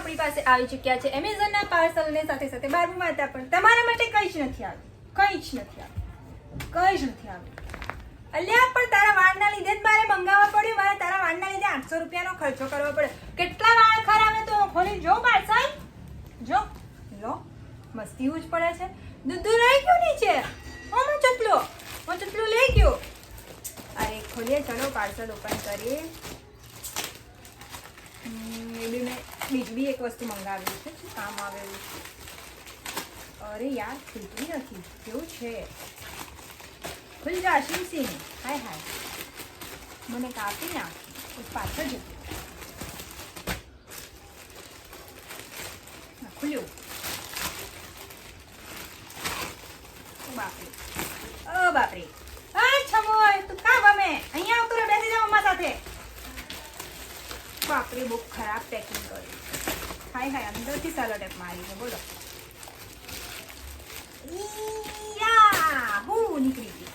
આપણી પાસે આવી ચૂક્યા છે એમેઝોનના પાર્સલ ને સાથે સાથે બારમું માતા પણ તમારા માટે કંઈ જ નથી આવ્યું, કંઈ જ નથી આવ્યું. અલ્યા પણ તારા વાળના લીધે જ મારે મંગાવવા પડ્યું. મારે તારા વાળના લીધે 800 રૂપિયાનો ખર્ચો કરવો પડ્યો. કેટલા વાળ ખરાબ ને તો ખોલી જો પાર્સલ જો લો મસ્તી જ પડે છે. દૂધ રહી ગયું નીચે. હું ચટલો લઈ ગયો. અરે ખોલીએ, ચલો પાર્સલ ઓપન કરીએ. મેબી મેં બીજી એક વસ્તુ મંગાવી છે, કામ આવેલું. અરે યાર ખુલતી નથી, કેવું છે? ખુલ જા શિવસિંહ. હાય મને કાપી નાખી, પાછળ જતી. ખુલ્યું. બાપરે હા છમોય તું કા ગમે અહીંયા આવતો રે, બેસી જા મમ્મા સાથે. બાપરે બહુ ખરાબ પેકિંગ કર્યું. હાય અંદરથી સેલો ટેપ મારી છે. બોલો હું નીકળી ગઈ.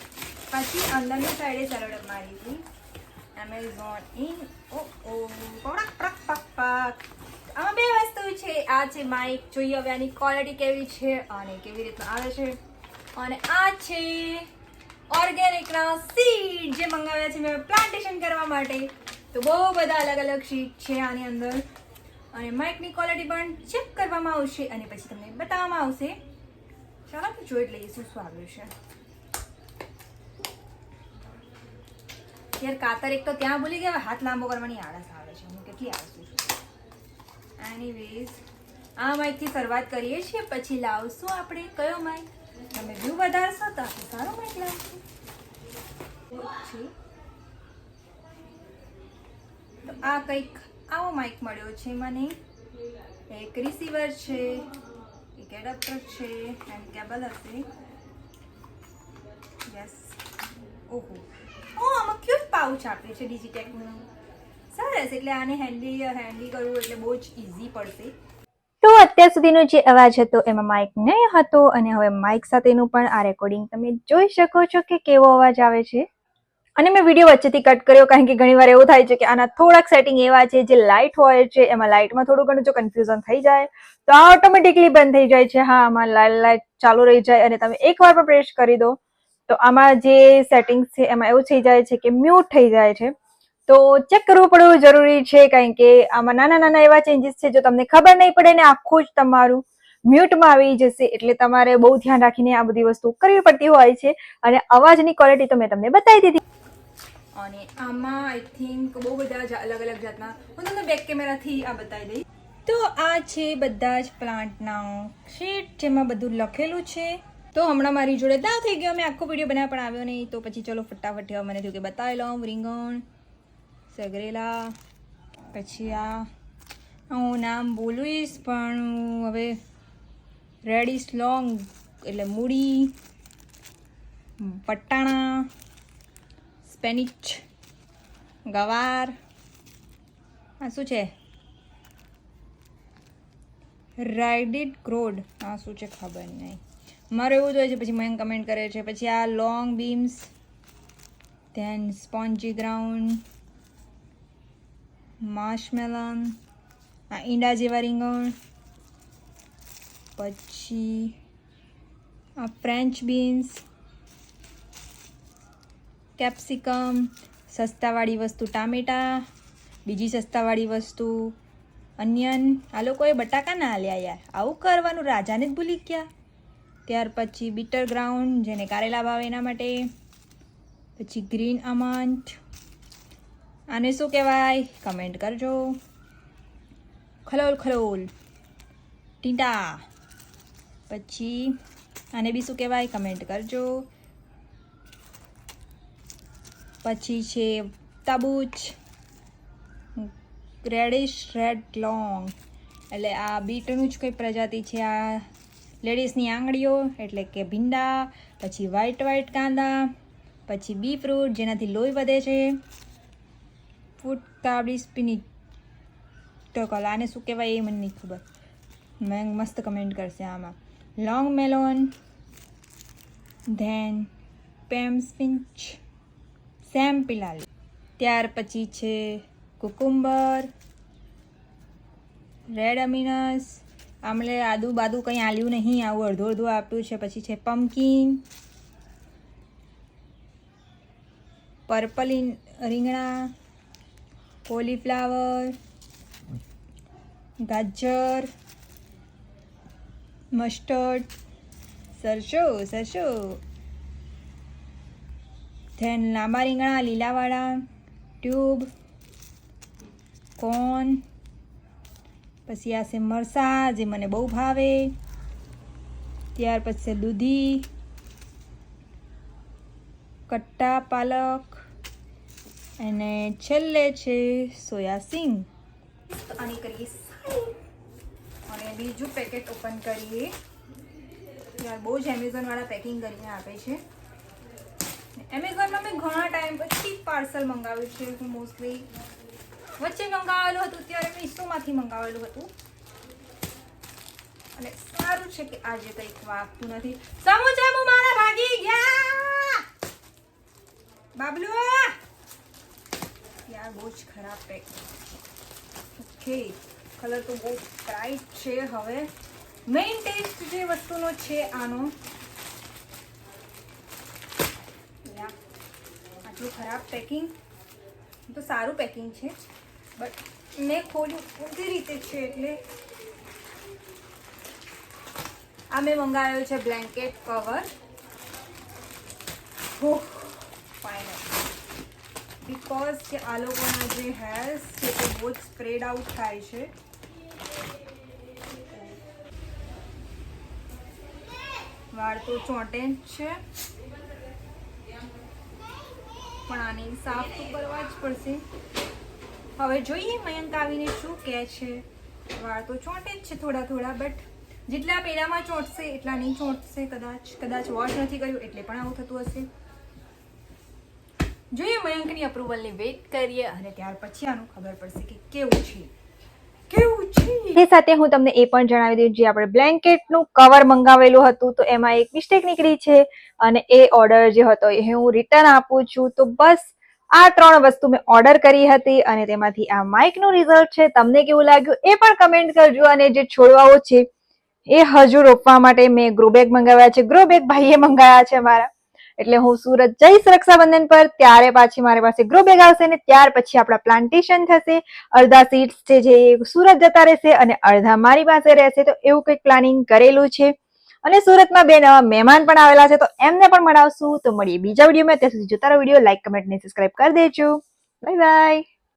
પછી અંદરની સાઈડે સેલો ટેપ મારી હતી. એમેઝોન ઇન આમાં બે વસ્તુ છે. આ છે માઇક. જોઈએ હવે આની ક્વોલિટી કેવી છે અને કેવી રીતના આવે છે. અને આ છે ઓર્ગેનિકના સીડ જે મંગાવ્યા છે મેં પ્લાન્ટેશન કરવા માટે. તો બહુ બધા અલગ અલગ સીડ છે આની અંદર. અને માઇકની ક્વોલિટી પણ ચેક કરવામાં આવશે અને પછી તમને બતાવવામાં આવશે. ચાલો તો જોઈ લઈએ શું આવ્યું છે. યાર કાતર એક તો ત્યાં ભૂલી ગયા, હાથ લાંબો કરવાની આળસ આવે છે. હું કેટલી આળસુ છું. એનીવેઝ આ માઇકથી શરૂઆત કરીએ છીએ, પછી લાવશું આપણે કયો માઇક. તમે વ્યૂ વધારશો તો સારો માઇક લાવશું. તો આ કંઈક આવો માઇક મળ્યો છે મને. એક રિસીવર છે, એક એડપ્ટર છે એન્ડ કેબલ હશે. યસ. ઓહો આમાં ક્યુટ પાઉચ આપ્યું છે ડિજિટેકનું. સરસ. એટલે આને હેન્ડી કરવું એટલે બહુ જ ઇઝી પડશે. તો અત્યાર સુધીનો જે અવાજ હતો એમાં માઇક નહીં હતો અને હવે માઇક સાથેનું પણ આ રેકોર્ડિંગ તમે જોઈ શકો છો કે કેવો અવાજ આવે છે. અને મેં વિડીયો વચ્ચેથી કટ કર્યો કારણ કે ઘણીવાર એવું થાય છે કે આના થોડાક સેટિંગ એવા છે જે લાઇટ હોય છે એમાં લાઇટમાં થોડું ઘણું જો કન્ફ્યુઝન થઈ જાય તો આ ઓટોમેટિકલી બંધ થઈ જાય છે. હા આમાં લાઇટ ચાલુ રહી જાય અને તમે એકવાર પણ પ્રેસ કરી દો તો આમાં જે સેટિંગ્સ છે એમાં એવું થઈ જાય છે કે મ્યુટ થઈ જાય છે. તો ચેક કરવું પડવું જરૂરી છે કારણ કે આમાં નાના નાના એવા ચેન્જીસ છે જો તમને ખબર નહીં પડે ને આખું જ તમારું મ્યુટમાં આવી જશે. એટલે તમારે બહુ ધ્યાન રાખીને આ બધી વસ્તુ કરવી પડતી હોય છે. અને અવાજની ક્વોલિટી તો મેં તમને બતાવી દીધી. અને આમાં આઈ થિંક બહુ બધા અલગ અલગ જાતના, હું તમને બેક કેમેરાથી આ બતાવી દઈશ. તો આ છે બધા જ પ્લાન્ટના શીટ જેમાં બધું લખેલું છે. તો હમણાં મારી જોડે દાવ થઈ ગયો, મેં આખો વિડીયો બનાવવા પણ આવ્યો નહીં. તો પછી ચલો ફટાફટ મને થયું કે બતાવી લઉં. રીંગણ, સગરેલા, પછી આ હું નામ બોલીશ પણ હવે રેડિશ લોંગ એટલે મૂડી, પટાણા, સ્પેનિચ, ગવાર, આ શું છે રાઇડિડ ગ્રોડ, આ શું છે ખબર નહીં. મારું એવું જ હોય છે. પછી મને કમેન્ટ કરે છે. પછી આ long beams, then spongy ground, marshmallow, આ ઈંડા જેવા રીંગણ, પછી આ ફ્રેન્ચ બીન્સ, કેપ્સિકમ, સસ્તાવાળી વસ્તુ ટામેટા, બીજી સસ્તાવાળી વસ્તુ અનિયન. આ લોકોએ બટાકા ના આલ્યા યાર, આવું કરવાનું, રાજાને જ ભૂલી ગયા. ત્યાર પછી બીટર ગ્રાઉન્ડ જેને કારેલા ભાવે એના માટે. પછી ગ્રીન આમંડ, આને શું કહેવાય કમેન્ટ કરજો. ખલોલ ટીંડા. પછી આને બી શું કહેવાય કમેન્ટ કરજો. પછી છે તબૂચ, રેડિશ રેડ લોંગ એટલે આ બીટનું જ કોઈ પ્રજાતિ છે. આ લેડીઝની આંગળીઓ એટલે કે ભીંડા. પછી વ્હાઈટ કાંદા, પછી બી ફ્રૂટ જેનાથી લોહી વધે છે. ફૂડ કાબડી સ્પિનિચ તો આને શું કહેવાય એ મને નહીં ખબર. મેં મસ્ત કમેન્ટ કરશે આમાં. લોંગ મેલોન, ધેન પેમ સ્પિંચ, સેમ પિલાલી. ત્યાર પછી છે કુકુંબર, રેડ અમીનસ, આમલે આદુ બાદુ કંઈ આલ્યું નહીં, આવું અડધું અડધું આપ્યું છે. પછી છે પમ્પકિન, પર્પલ રીંગણા, કોલીફ્લાવર, ગાજર, મસ્ટર્ડ, સરસો, ધેન લાંબા રીંગણા લીલાવાળા, ટ્યુબ, કોર્ન, પછી આ છે મરચાં જે મને બહુ ભાવે, ત્યાર પછી છે દૂધી, કટ્ટા પાલક અને છેલ્લે છે સોયા સિંગ. આની કરીએ અને બીજું પેકેટ ઓપન કરીએ. યાર બહુ જ એમેઝોનવાળા પેકિંગ કરીને આપે છે. એમેઝોનમાં મેં ઘણા ટાઈમ પછી પાર્સલ મંગાવ્યું છે. હું મોસ્ટલી વચ્ચે મંગાવેલું હતું, ત્યારે મીશોમાંથી મંગાવેલું હતું અને સારું છે કે આજે કંઈક વાગતું નથી. સમોસા મારા ભાગી ગયા બાબલુ, યાર બહુ જ ખરાબ પેક. ઓકે, કલર તો બહુ બ્રાઇટ છે. હવે મેઇન ટેસ્ટ જે વસ્તુનો છે આનો, આટલું ખરાબ પેકિંગ તો સારું પેકિંગ છે, બટ મેં ખોલ્યું ઊંધી રીતે છે. એટલે આ મેં મંગાવ્યો છે બ્લેન્કેટ કવર. ફાઇનલ, બિકોઝ કે આ લોકોના જે હેર્સ છે તે બહુ જ સ્પ્રેડ આઉટ થાય છે. વાળ તો ચોંટે જ છે, પણ આને સાફ તો કરવા જ પડશે. હવે જોઈએ મયંક આવીને શું કહે છે. વાળ તો ચોંટે જ છે થોડા થોડા, બટ જેટલા પેલામાં ચોંટશે એટલા નહીં ચોંટશે. કદાચ વોશ નથી કર્યું એટલે પણ આવું થતું હશે. જોઈએ, મયંકની અપ્રુવલની વેઇટ કરીએ અને ત્યાર પછી આનું ખબર પડશે કે કેવું છે. એ સાથે હું તમને એ પણ જણાવી દઉં, જે આપણે બ્લેન્કેટનું કવર મંગાવેલું હતું તો એમાં એક મિસ્ટેક નીકળી છે અને એ ઓર્ડર જે હતો એ હું રિટર્ન આપું છું. તો બસ આ 3 વસ્તુ મેં ઓર્ડર કરી હતી અને તેમાંથી આ માઇકનું રિઝલ્ટ છે. તમને કેવું લાગ્યું એ પણ કમેન્ટ કરજો. અને જે છોડવાઓ છે એ હજુ રોપવા માટે મેં ગ્રો બેગ મંગાવ્યા છે. ગ્રો બેગ ભાઈએ મંગાવ્યા છે મારા. એટલે હું સુરત જઈશ રક્ષાબંધન પર, ત્યારે પાછી મારી પાસે ગ્રો બેગ આવશે ને ત્યાર પછી આપણા પ્લાન્ટેશન થશે. અડધા સીડ્સ છે જે સુરત જતા રહેશે અને અડધા મારી પાસે રહેશે. તો એવું કંઈક પ્લાનિંગ કરેલું છે. અને સુરતમાં 2 નવા મહેમાન પણ આવેલા છે, તો એમને પણ મળાવશું. તો મળીએ બીજા વિડીયોમાં. ત્યાં સુધી જોતા રહો વિડીયો, લાઈક, કમેન્ટ અને સબસ્ક્રાઇબ કરી દેજો. Bye bye.